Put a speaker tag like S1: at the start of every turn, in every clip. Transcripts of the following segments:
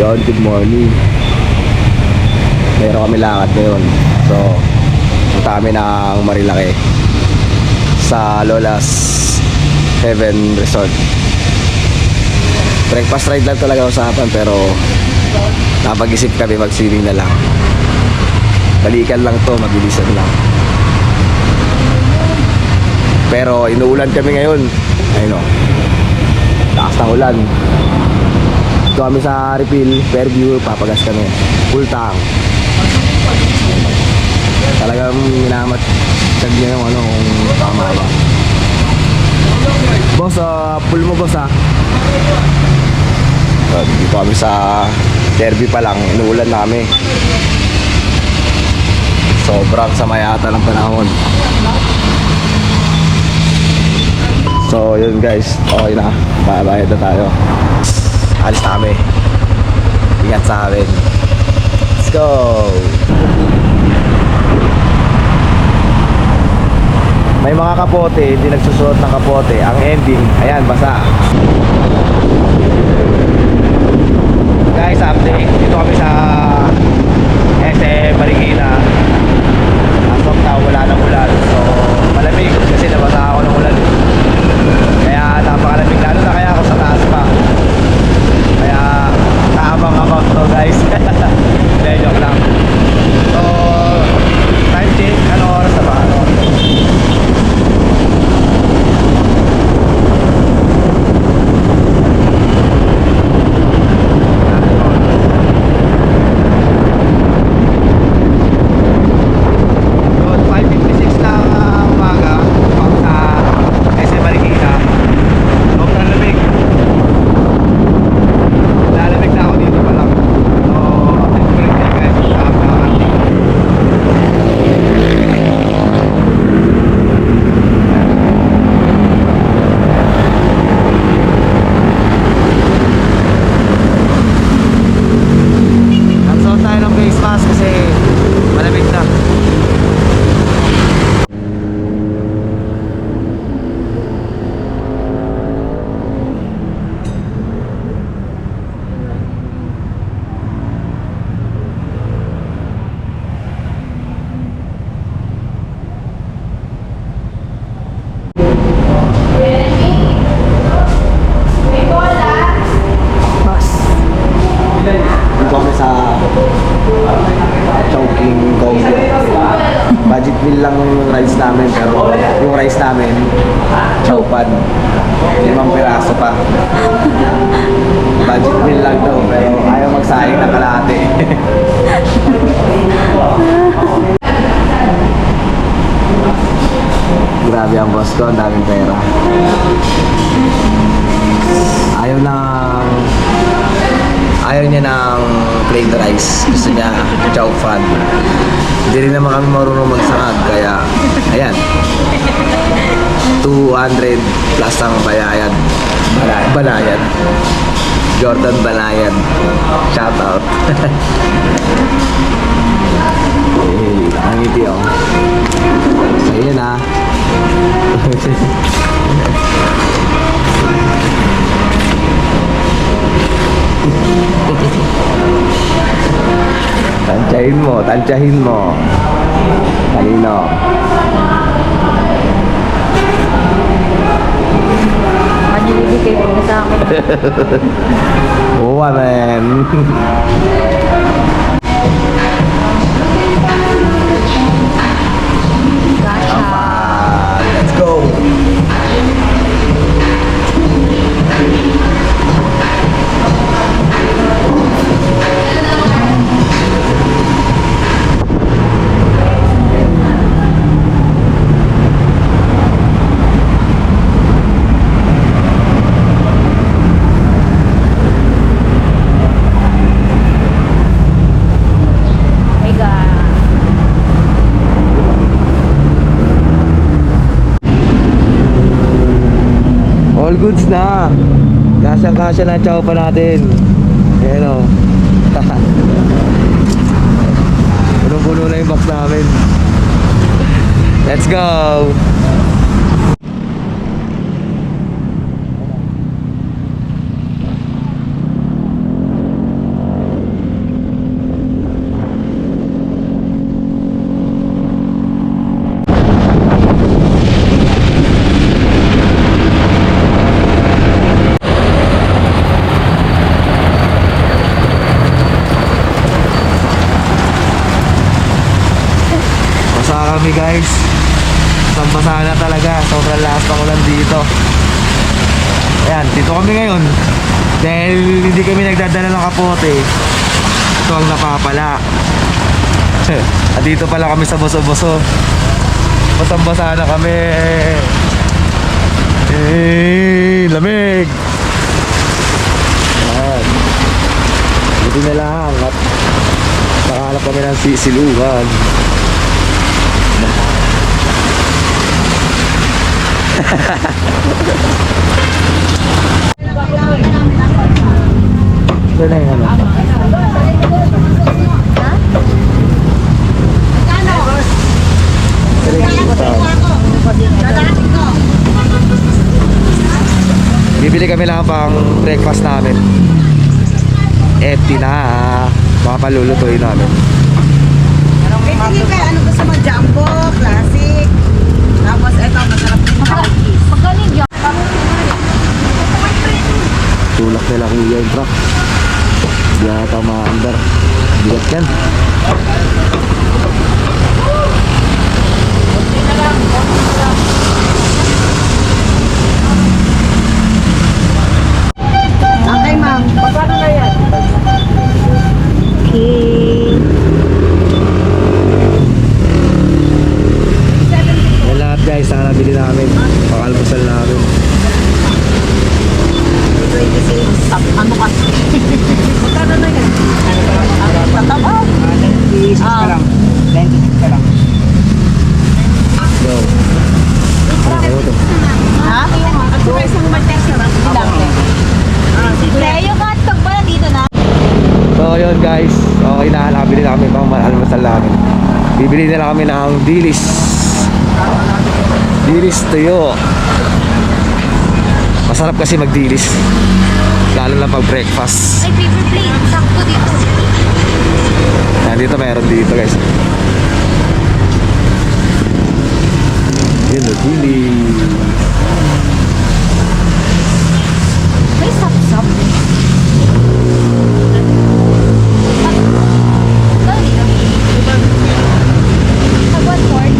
S1: Yon, good morning. Meron kami lakad ngayon. So, punta kami ng Marilaki sa Lola's Heaven Resort. Breakfast ride lang talaga usapan, pero napag-isip kami mag-swimming na lang. Balikan lang to, mabilisan lang. Pero inuulan kami ngayon. Ayun o, lakas ng ulan. Ito kami sa refill, Fairview, papagas kami. Full tank. Talagang minamat tag niya yung ano, kung tama ba. Boss, full mo boss ha. Dito kami sa Fairview pa lang, inuulan na kami. Sobrang sama yata ng panahon. So yun guys, okay na, babayad na tayo. Alis na kami. Ingat sa amin. Let's go. May mga kapote, hindi nagsusuot ng kapote. Ang ending, ayan, basa. Guys, update. Dito kami sa SM Marikina. As of now, wala nang ulan. So, malamig kasi nabasa ako ng ulan. Kaya napakalamig, lalo na kaya ako sa taas pa. Kaya kaabang-abang to guys. Hindi, joke lang. So, time check. Ano oras na ba? Ano? Budget meal lang yung rice namin, pero yung rice namin chowpan, 5 piraso pa. Budget meal lang daw, pero ayaw magsayang ng kalahati. Grabe ang boss ko, ang daming pera. Ayaw niya ng plain rice. Gusto niya chow fan. Hindi rin naman kami marunong magsangag, kaya ayan, 200 plus ang bayayan. Balayan. Jordan Balayan. Shout out. Hey, ang ngiti oh. So yun ah. Tansyahin mo. Kanino?
S2: Manilibigay ko na sa akin.
S1: Oo, man.
S2: Gotcha.
S1: Let's go. All goods na. Kasya na chow pa natin. Ayan o. Punong-puno na yung box namin. Let's go. ng ulan dito. Ayan, dito kami ngayon. Dahil hindi kami nagdadala ng kapote, ito ang napapala. At dito pala kami sa buso-buso. Basang-basa na kami. Lamig. Ayan. Buti na lang at nakahanap kami ng sisiluhan. Ito na yung ano. Bibili kami lang pang breakfast namin. Empty na. Baka palulutuin namin.
S3: Sige ka, ano gusto mo? Jumbo, classic. Tapos ito, masarap yung cookies.
S2: Pagkaling yan.
S1: Tulak nila kuya yung truck. Hindi ata maandar. Bigat yan.
S3: Okay, ma'am. Paano na yan?
S2: Okay.
S1: Yan lahat guys, sana nabili namin. Pakalmusal namin.
S3: 26. Ano ka? Magkano na yan? Tataba? 96 ka lang. 96 ka lang.
S1: Go. Ano to?
S3: Ha? At saka isang martes na lang. Ilang?
S2: Leo, hotdog ba nandito na?
S1: So yun guys, okay na, nakabili na kami pang almusal namin. Bibili na lang kami ng dilis. Dilis tuyo. Masarap kasi magdilis. Lalo lang pag breakfast.
S2: Ay, paper plate. Sakto dito.
S1: Yan, dito meron dito guys. Yun o, dilis.
S2: May sap-sap. Dali na. Sa one quart.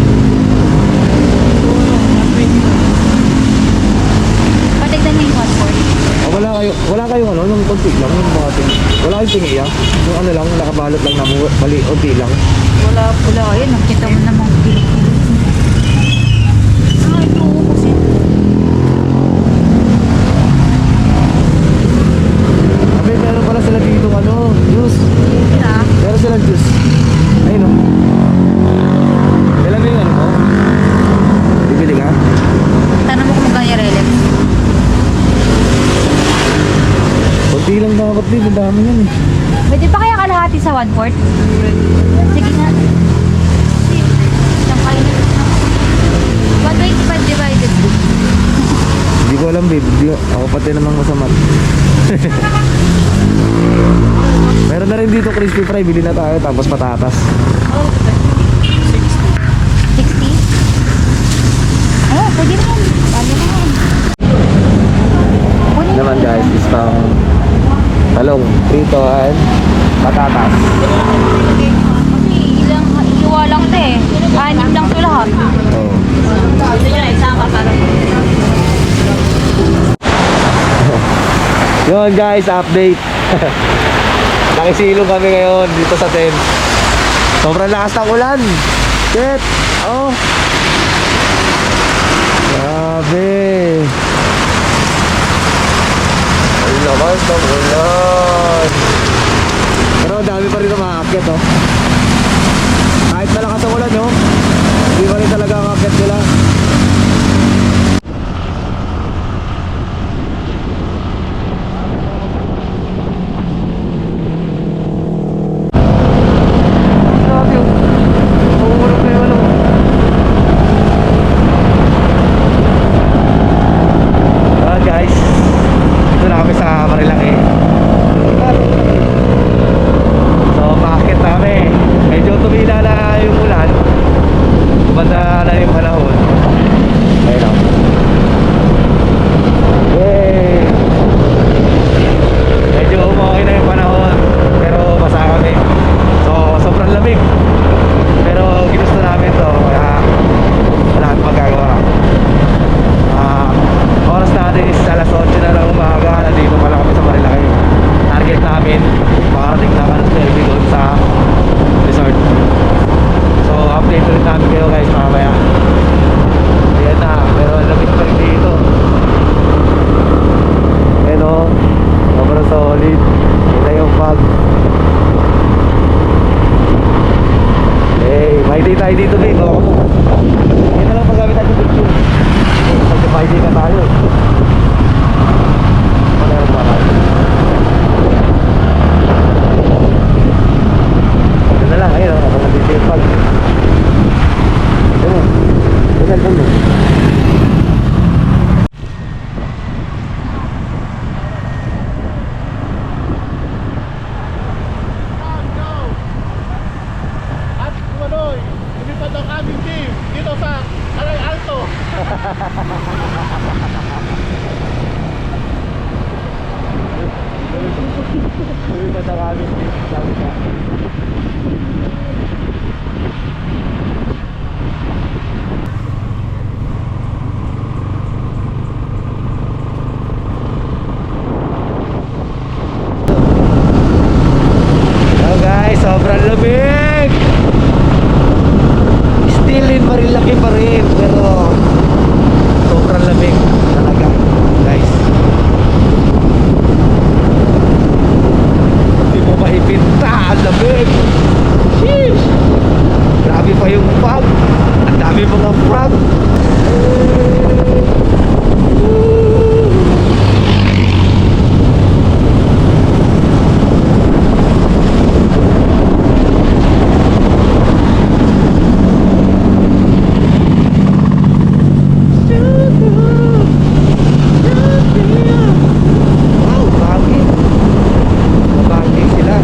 S2: Patignan mo yung one quart.
S1: Wala kayong ano, yung konti lang, yung mga ting. Wala kayong tingi ah. Yung ano lang, nakabalot lang na mali, konti lang.
S2: Wala. Ayun, nakita mo namang kilo-kilo. Ah, ito kasi.
S1: Sabi, meron pala sila dito ano, juice. Meron silang juice. Ayun o. Kailan mo yung ano mo? Bibili ka?
S2: Tanong mo kung magkano yung relic.
S1: Konti lang dapat din, ang dami yan eh.
S2: Pwede pa kaya kalahati sa one quart? Sige nga. Isang kain. 125 divided 2.
S1: Hindi ko alam babe, ako pati namang masamat. Meron na rin dito crispy fry, bili na tayo tapos patatas.
S2: 60? Oh, pwede naman. Pwede naman.
S1: Naman guys, is pang talong, prito and patatas.
S2: Kasi iwa lang ito eh. Anim lang ito lahat.
S1: Oh.
S3: Gusto nyo na isama para
S1: Yun guys, update. Nakisilong kami ngayon dito sa tent. Sobrang lakas ng ulan. Shit. Oh. Grabe. Ang lakas ng ulan. Pero dami pa rin na makaakyat oh. Kahit malakas ang ulan oh, hindi pa rin talaga ang aakyat nila. Grabe oh. Mahulog na yung ano. ka tayo. Wala yung parang. Ito na lang, ayun, ako nagtitipag. Ito mo. Ito mo.
S4: At Manoy, lumipad ang aming team dito sa Alay Alto.
S1: Uy, ba't ang aming sabi ka? Hello guys, sobrang lamig! Still in Marilaki pa rin, pero sobrang lamig talaga guys. Hindi mo maipinta, ang lamig. Sheesh! Grabe pa yung fog. Ang dami mga frog. Wow, bagay. Bagay sila.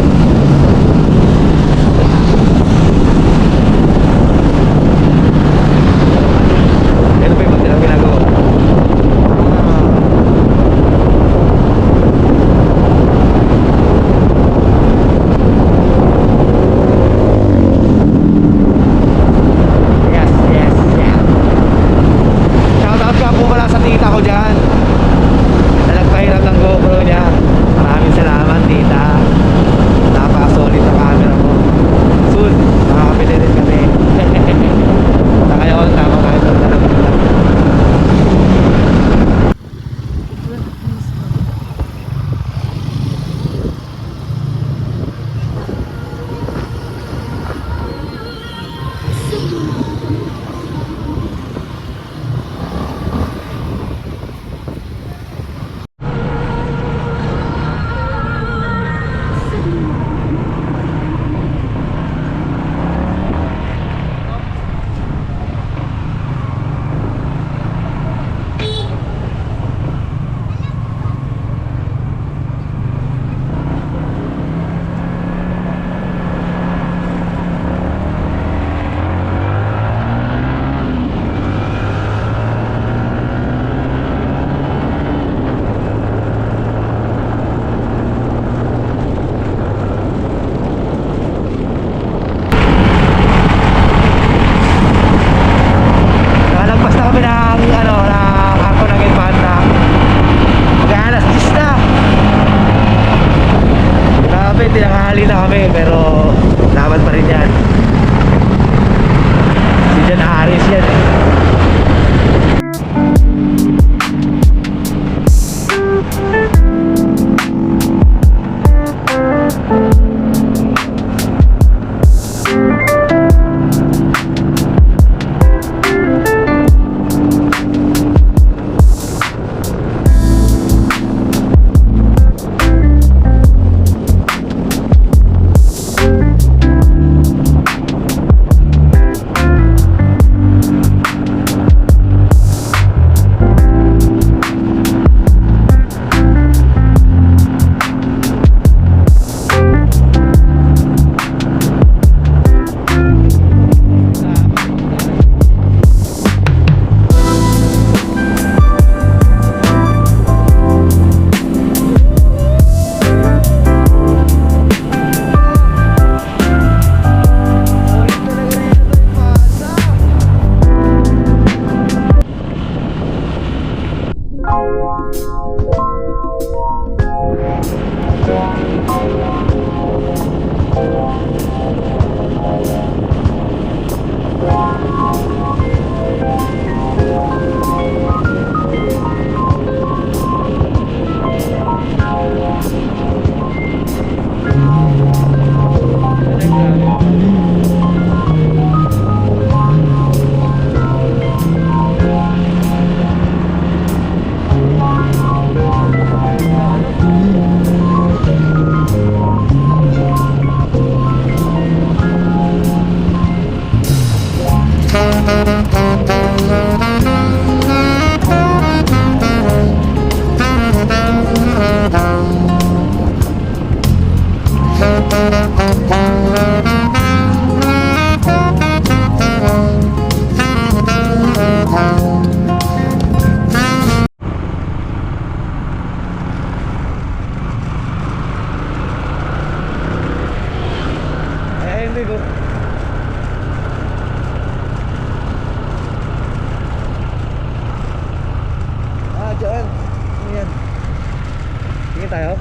S1: tayo?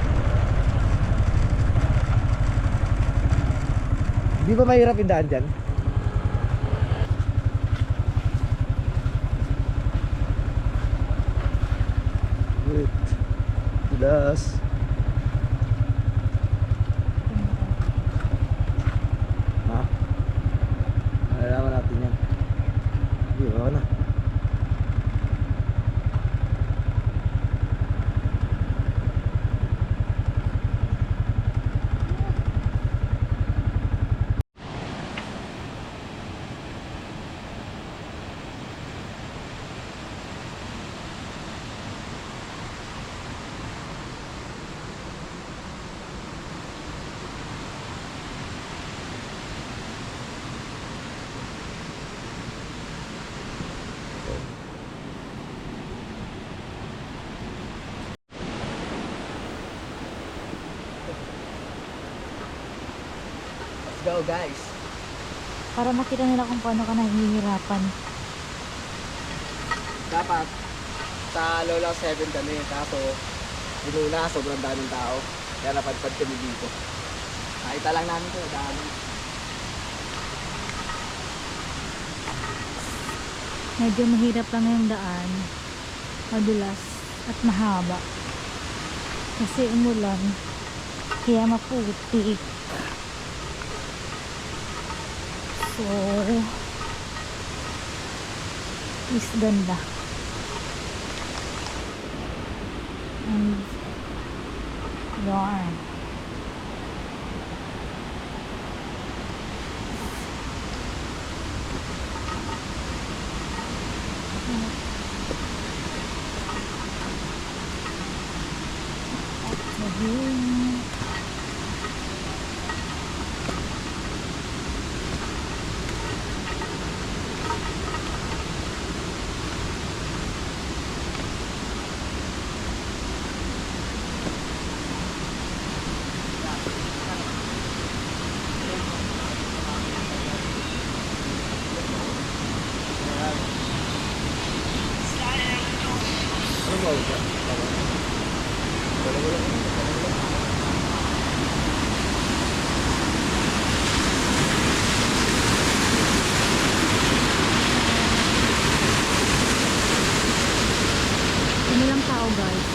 S1: Di ba mahirap yung daan dyan? Wait. Tilas. Ha? Malalaman natin yan. Hindi, wala na. Let's go guys.
S2: Para makita nila kung paano ka nahihirapan.
S1: Dapat sa Lola 7 kami, kaso binuna, sobrang daming tao. Kaya napadpad kami dito. Nakita lang namin ito, dami.
S2: Medyo mahirap lang yung daan. Madulas at mahaba. Kasi umulan. Kaya maputi. So, is ganda. And, yarn. Ano lang tao guys.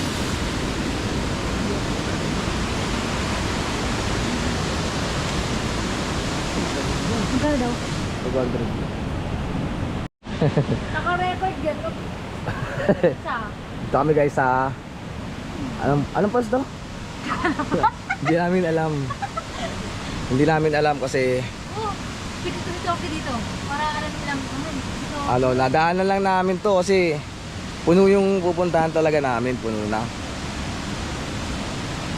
S2: Magkano daw?
S1: 200.
S2: Naka-record yan. Sa?
S1: Dito kami guys sa anong pals to? Hindi namin alam. Hindi namin alam kasi
S2: Oh, dito dito. Para alam nilang dito.
S1: ano, nadaanan lang namin to kasi puno yung pupuntahan talaga namin, puno na.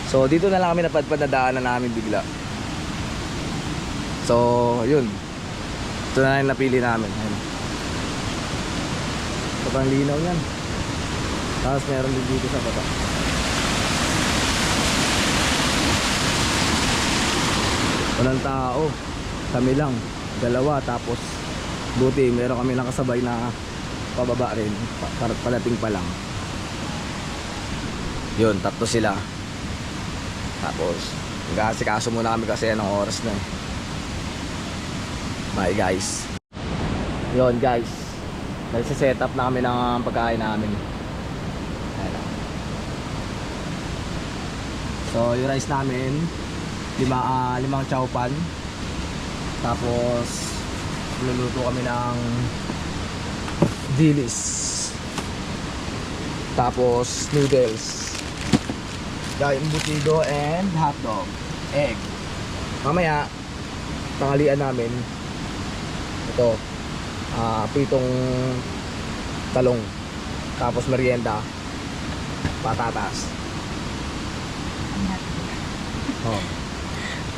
S1: So dito na lang kami napadpad na daanan namin bigla. So yun. Ito na yung napili namin. Ayun. Sobrang linaw yan. Tapos meron din dito sa baba. Walang tao. Kami lang. Dalawa. Tapos buti meron kami nakasabay na pababa rin. Palating pa lang. Yun, tatlo sila. Tapos nag-aasikaso muna kami kasi anong oras na eh. Bye guys. Yun guys, nagsiset up na kami ng pagkain namin. Ayan. So yung rice namin, limang chow pan. Tapos luluto kami ng dilis. Tapos noodles. Dahil embutido and hotdog. Egg. Mamaya tanghalian namin ito, pritong talong. Tapos merienda, patatas. Oh,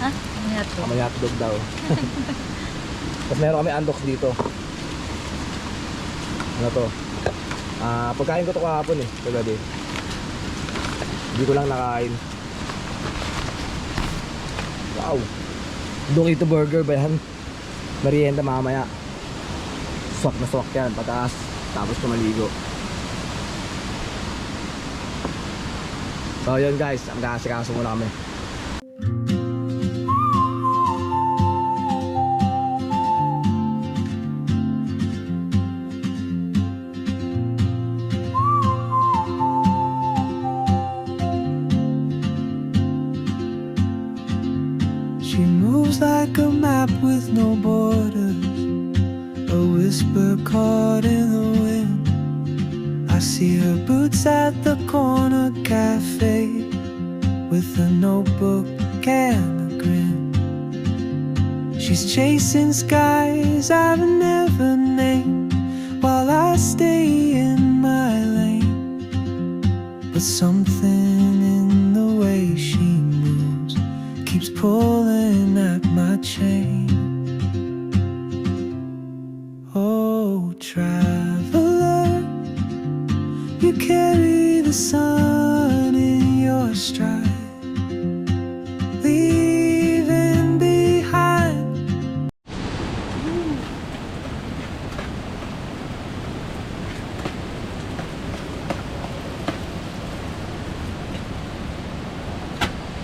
S2: Ha? Ano yan to?
S1: may hotdog daw. Tapos meron kami andox dito. Ano to? Pagkain ko to kahapon eh, kagabi. Hindi ko lang nakain. Wow, doon ito burger ba yan? Merienda mamaya. Swak na swak yan pataas. Tapos kumaligo. So yun guys, ang gasikaso muna kami.
S5: She moves like a map with no borders, a whisper caught in the wind. I see her boots at the corner cafe with a notebook and a grin. She's chasing skies I've never named while I stay in my lane. But something in the way she moves keeps pulling at my chain. Oh, traveler, you carry the sun in your stride, leaving behind.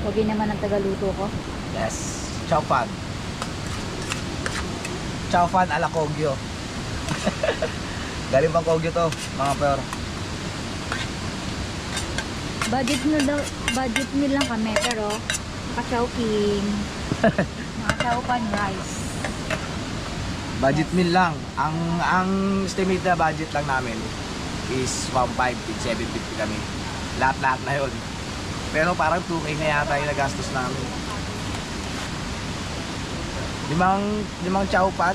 S2: Pogi naman ang tagaluto ko.
S1: Yes, chow fan. Chow fan ala Kogyo. Galing pang Kogyo to, mga per.
S2: Budget meal lang kami, pero naka-chowking. Naka-chowpan rice.
S1: Budget meal lang. Ang estimate na budget lang namin is 150, 750 kami. Lahat-lahat na yun. Pero parang 2K na yata yung nagastos namin. Limang chow pan,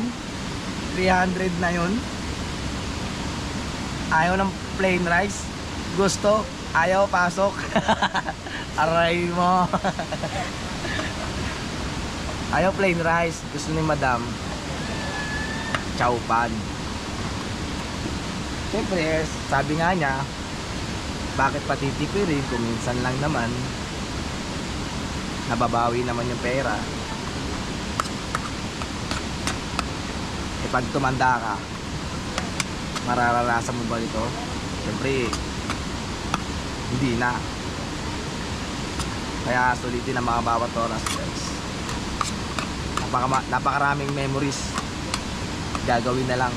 S1: 300 na yun. Ayaw ng plain rice. Gusto, ayaw pasok. Aray mo. Ayaw plain rice. Gusto ni madam chow pan. Siyempre, sabi nga niya, bakit patitipirin kung minsan lang naman nababawi naman yung pera. E pag tumanda ka, mararanasan mo ba ito? Siyempre hindi na. Kaya sulitin ang mga bawat oras guys. Napakaraming memories gagawin na lang.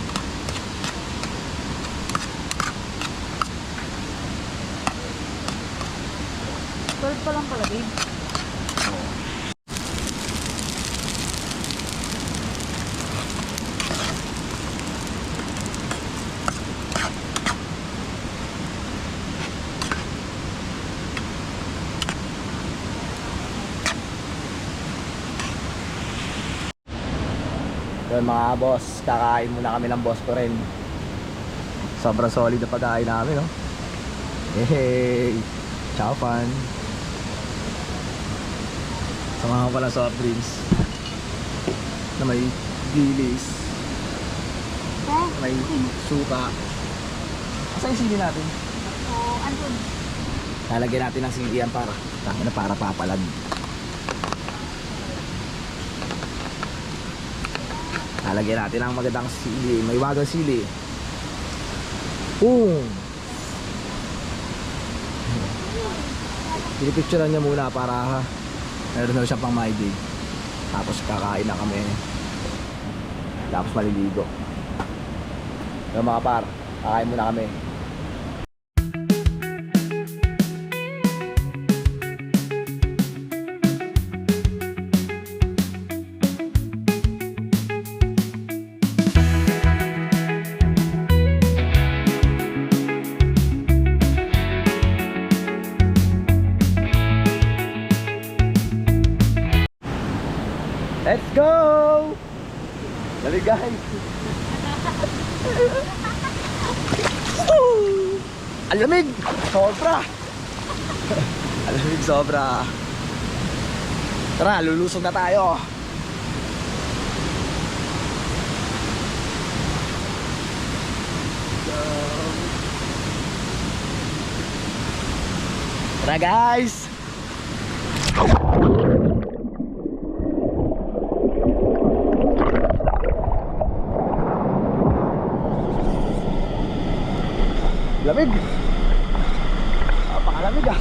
S2: 12 pa lang pala, babe.
S1: Yun mga boss, kakain muna kami ng boss ko rin. Sobrang solid na pagkain namin, no? Hey, chow fan. Samahan ko pala soft drinks na may dilis, may suka. Asa yung sili natin?
S2: Oo, andun.
S1: Lalagyan natin ng sili yan para papalag. Lalagyan natin ng magandang sili, may wagang sili. Boom! Pinipicturean niya muna para meron na siya pang my day. Tapos kakain na kami. Tapos maliligo. Yung mga par, kakain muna kami. Let's go! Dali guys! Alamig! Sobra! Alamig sobra! Tara, lulusog na tayo! Tara guys! Lamig. Napakalamig ah.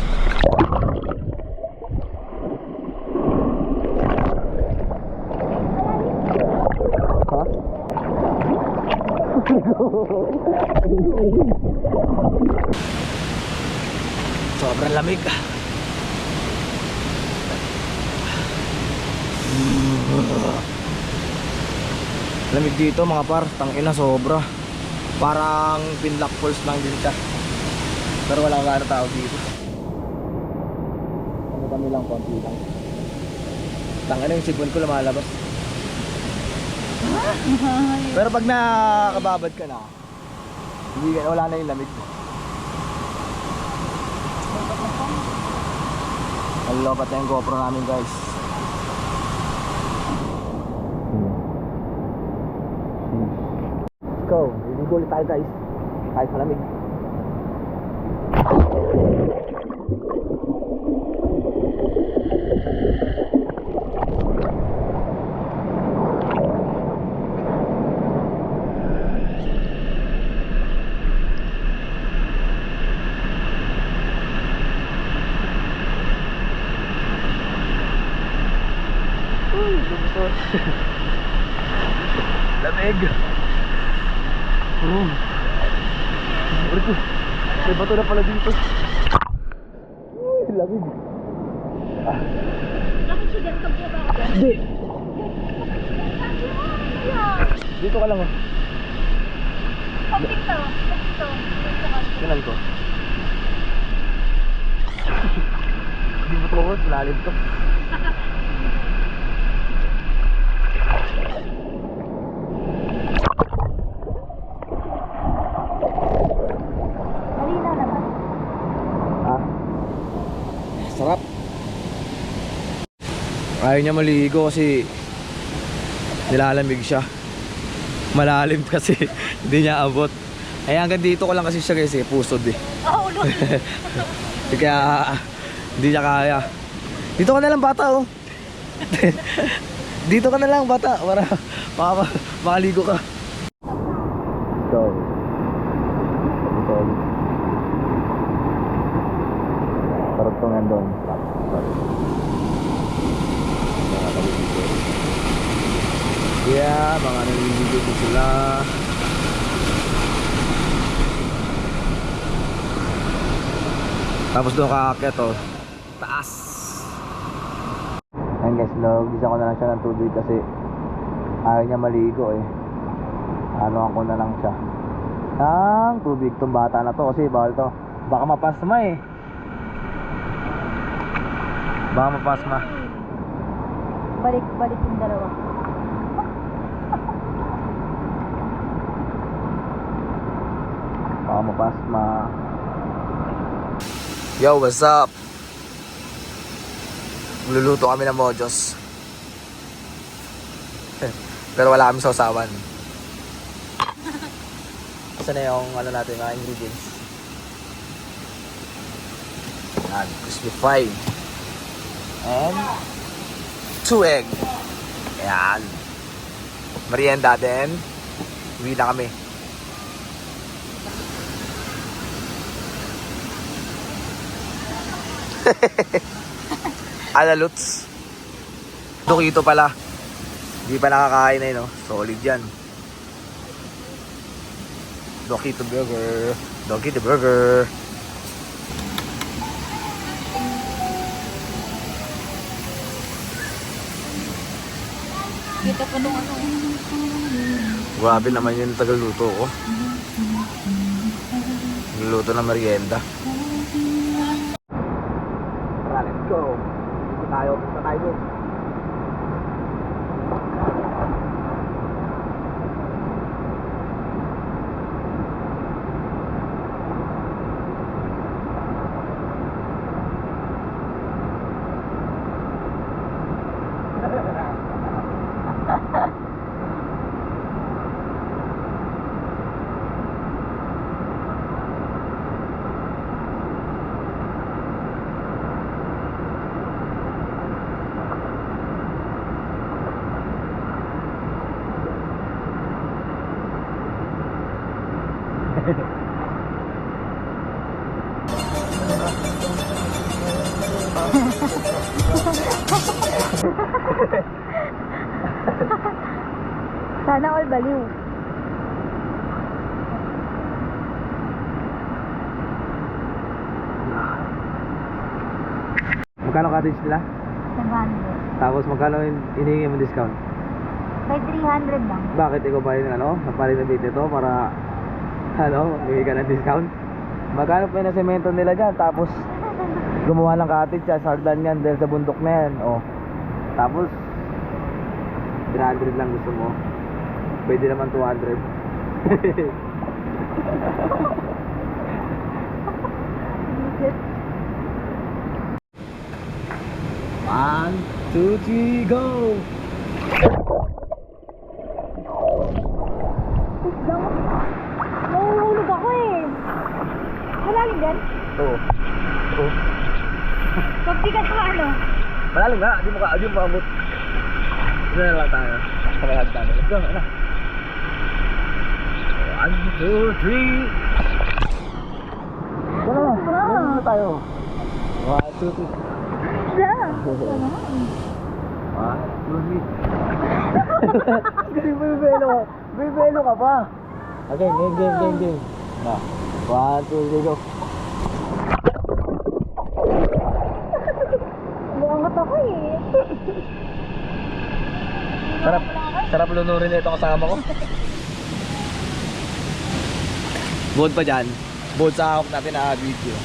S1: Sobrang lamig. Lamig dito mga par, tangina sobra. Parang Pinlock Falls lang din siya. Pero wala ka tao dito. Kami lang, konti lang. Tangina yung sipon ko lumalabas. Pero pag nakakababad ka na, hindi, wala na yung lamig. Nalopat na yung GoPro namin guys. Let's go, liligo ulit tayo guys. Kahit malamig. Lamig. May bato na pala dito. Lamig. Hindi. Dito ka lang oh. Tingnan ko. Hindi mo tulog, lalim to. Sarap. Ayaw niya maligo kasi nilalamig siya. Malalim kasi hindi niya abot. Ay hanggang dito ko lang kasi siya guys pusod eh.
S2: Oh, no.
S1: Kaya hindi niya kaya. Dito ka na lang bata oh. Dito ka na lang bata para makaligo ka. Go. Tarugtungan doon. Yeah, mga naliligo din sila. Tapos doon kakakit oh. Taas. Ayun guys, nagisa ko na lang siya ng tubig kasi ayaw niya maligo eh. Ano ko na lang siya ng tubig tong bata na to kasi bawal to. Baka mapasma eh. Baka mapasma.
S2: Balik yung dalawa.
S1: Baka mapasma. Yo, what's up? Luluto kami ng mojos. Pero wala kami sausawan. Saan na yung ano natin, mga ingredients? Yan, crispy fried. And 2 egg. Ayan. Merienda din. Uwi na kami. Alaluts. Dokito pala. Hindi pa nakakain na yun, no? Solid yan. Dokito burger. Dokito burger.
S2: Kita pa nung ano.
S1: Grabe naman yung tagaluto ko. Luto na merienda. Let's go. Dito tayo. Dito tayo.
S2: Sana all baliw.
S1: Magkano cottage nila?
S2: 700.
S1: Tapos magkano hinihingi mo discount?
S2: By 300 lang.
S1: Bakit ikaw ba yung napalinabit nito para bigay ka ng discount? Magkano pa yung nasemento nila dyan? Tapos gumawa ng cottage sa hagdan yan dahil sa bundok na yan. Oh. Tapos 300 lang gusto mo. Pwede naman 200. One, two, three, go!
S2: Nahulog ako eh. Malalim din?
S1: Oo. Oo.
S2: Pagpikat ka ano?
S1: Malalim nga, di mo maabot. Ito na lang tayo. Sabay hagdan. Let's go, ano? 1, 2, 3. Tara na. Ano na tayo? 1, 2, 3.
S2: Yeah.
S1: 1, 2, 3. Kasi bibelo ka pa. Okay, game. Na. 1, 2, 3, go.
S2: Bumangot ako eh.
S1: Sarap lunurin na itong kasama ko. Board pa dyan. Board sa hawak natin na video.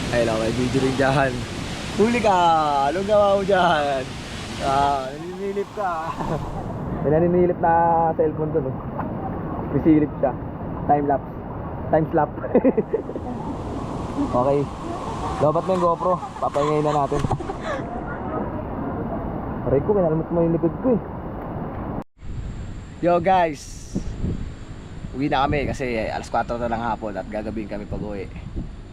S1: Ay lang, may video rin dyan. Huli ka! Anong gawa mo dyan? Naninilip ka. May naninilip na cellphone dun. Pisilip siya. Time-lapse. Time-slap. Okay. Dapat mo yung GoPro. Papahingay na natin. Aray ko, kinalmot mo yung likod ko eh. Yo guys, uwi na kami kasi alas 4 na ng hapon at gagabing kami pag-uwi.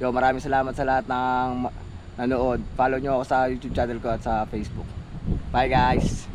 S1: Yo, maraming salamat sa lahat ng nanood. Follow nyo ako sa YouTube channel ko at sa Facebook. Bye guys!